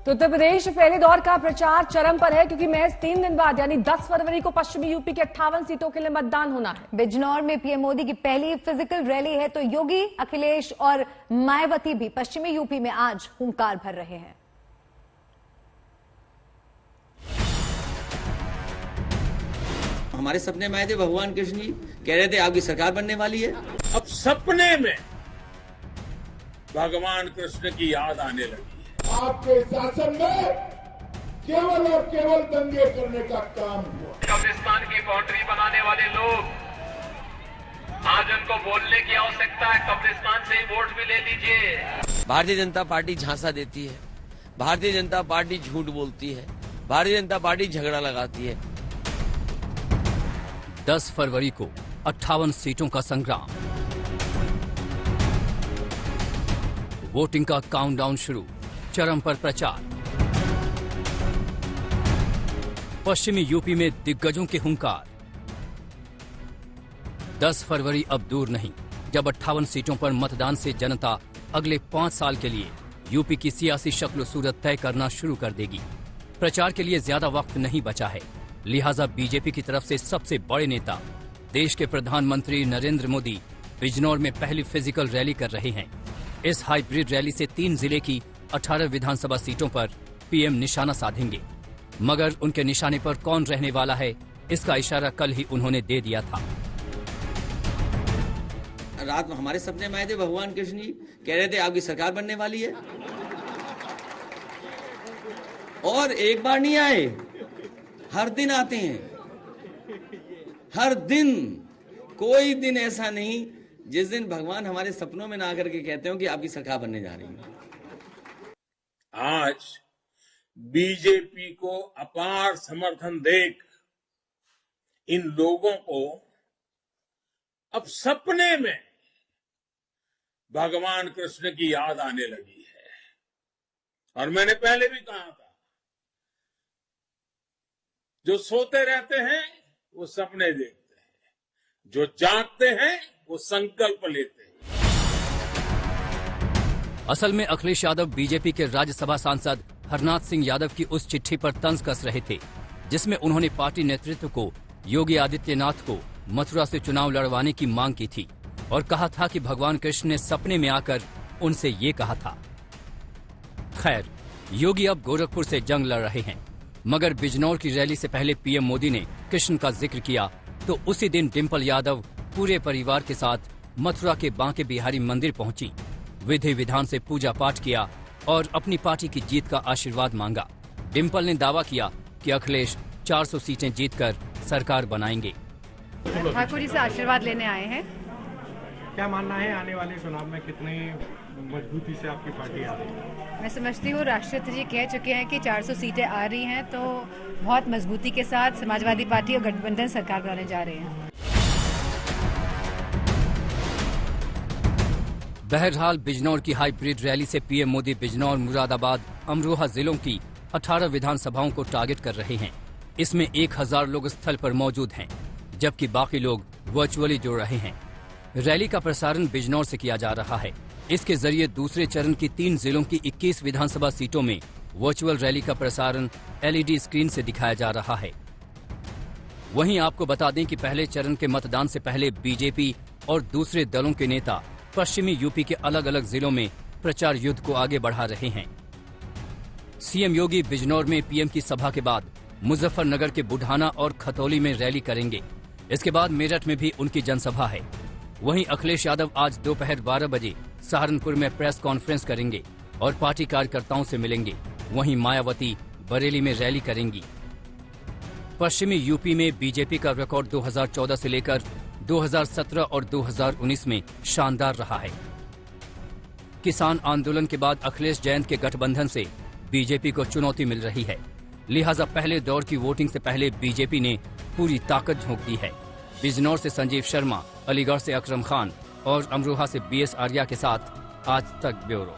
तो उत्तर प्रदेश पहले दौर का प्रचार चरम पर है क्योंकि महज 3 दिन बाद यानी 10 फरवरी को पश्चिमी यूपी के 58 सीटों के लिए मतदान होना है। बिजनौर में पीएम मोदी की पहली फिजिकल रैली है तो योगी, अखिलेश और मायावती भी पश्चिमी यूपी में आज हुंकार भर रहे हैं। हमारे सपने में आए थे भगवान कृष्ण जी, कह रहे थे आपकी सरकार बनने वाली है। अब सपने में भगवान कृष्ण की याद आने लगी। आपके शासन में केवल और केवल दंगे करने का काम हुआ। कब्रिस्तान की बाउंड्री बनाने वाले लोग आज उनको बोलने की आवश्यकता है, कब्रिस्तान से ही वोट भी ले लीजिए। भारतीय जनता पार्टी झांसा देती है, भारतीय जनता पार्टी झूठ बोलती है, भारतीय जनता पार्टी झगड़ा लगाती है। 10 फरवरी को 58 सीटों का संग्राम, वोटिंग का काउंटडाउन शुरू, चरम पर प्रचार। पश्चिमी यूपी में दिग्गजों के हुंकार। 10 फरवरी अब दूर नहीं जब 58 सीटों पर मतदान से जनता अगले 5 साल के लिए यूपी की सियासी शक्ल सूरत तय करना शुरू कर देगी। प्रचार के लिए ज्यादा वक्त नहीं बचा है, लिहाजा बीजेपी की तरफ से सबसे बड़े नेता देश के प्रधानमंत्री नरेंद्र मोदी बिजनौर में पहली फिजिकल रैली कर रहे हैं। इस हाइब्रिड रैली से 3 जिले की 18 विधानसभा सीटों पर पीएम निशाना साधेंगे, मगर उनके निशाने पर कौन रहने वाला है इसका इशारा कल ही उन्होंने दे दिया था। रात में हमारे सपने में आए थे भगवान कृष्ण जी, कह रहे थे आपकी सरकार बनने वाली है, और एक बार नहीं आए, हर दिन आते हैं। हर दिन, कोई दिन ऐसा नहीं जिस दिन भगवान हमारे सपनों में ना आकर के कहते हो कि आपकी सरकार बनने जा रही है। आज बीजेपी को अपार समर्थन देख इन लोगों को अब सपने में भगवान कृष्ण की याद आने लगी है। और मैंने पहले भी कहा था, जो सोते रहते हैं वो सपने देखते हैं, जो जागते हैं वो संकल्प लेते हैं। असल में अखिलेश यादव बीजेपी के राज्यसभा सांसद हरनाथ सिंह यादव की उस चिट्ठी पर तंज कस रहे थे जिसमें उन्होंने पार्टी नेतृत्व को योगी आदित्यनाथ को मथुरा से चुनाव लड़वाने की मांग की थी और कहा था कि भगवान कृष्ण ने सपने में आकर उनसे ये कहा था। खैर, योगी अब गोरखपुर से जंग लड़ रहे हैं, मगर बिजनौर की रैली से पहले पीएम मोदी ने कृष्ण का जिक्र किया तो उसी दिन डिम्पल यादव पूरे परिवार के साथ मथुरा के बांके बिहारी मंदिर पहुंची, विधि विधान से पूजा पाठ किया और अपनी पार्टी की जीत का आशीर्वाद मांगा। डिम्पल ने दावा किया कि अखिलेश 400 सीटें जीतकर सरकार बनाएंगे। ठाकुर जी से आशीर्वाद लेने आए हैं। क्या मानना है आने वाले चुनाव में कितनी मजबूती से आपकी पार्टी आ रही है? मैं समझती हूँ राष्ट्रपति जी कह चुके हैं कि 400 सीटें आ रही हैं तो बहुत मजबूती के साथ समाजवादी पार्टी और गठबंधन सरकार बनाने जा रहे हैं। बहरहाल बिजनौर की हाइब्रिड रैली से पीएम मोदी बिजनौर, मुरादाबाद, अमरोहा जिलों की 18 विधानसभाओं को टारगेट कर रहे हैं। इसमें 1000 लोग स्थल पर मौजूद हैं, जबकि बाकी लोग वर्चुअली जुड़ रहे हैं। रैली का प्रसारण बिजनौर से किया जा रहा है। इसके जरिए दूसरे चरण की 3 जिलों की 21 विधानसभा सीटों में वर्चुअल रैली का प्रसारण LED स्क्रीन से दिखाया जा रहा है। वहीं आपको बता दें कि पहले चरण के मतदान से पहले बीजेपी और दूसरे दलों के नेता पश्चिमी यूपी के अलग अलग जिलों में प्रचार युद्ध को आगे बढ़ा रहे हैं। सीएम योगी बिजनौर में पीएम की सभा के बाद मुजफ्फरनगर के बुढ़ाना और खतौली में रैली करेंगे। इसके बाद मेरठ में भी उनकी जनसभा है। वहीं अखिलेश यादव आज दोपहर 12 बजे सहारनपुर में प्रेस कॉन्फ्रेंस करेंगे और पार्टी कार्यकर्ताओं से मिलेंगे। वहीं मायावती बरेली में रैली करेंगी। पश्चिमी यूपी में बीजेपी का रिकॉर्ड 2014 से लेकर 2017 और 2019 में शानदार रहा है। किसान आंदोलन के बाद अखिलेश जयंत के गठबंधन से बीजेपी को चुनौती मिल रही है, लिहाजा पहले दौर की वोटिंग से पहले बीजेपी ने पूरी ताकत झोंक दी है। बिजनौर से संजीव शर्मा, अलीगढ़ से अकरम खान और अमरोहा से BS आर्या के साथ आज तक ब्यूरो।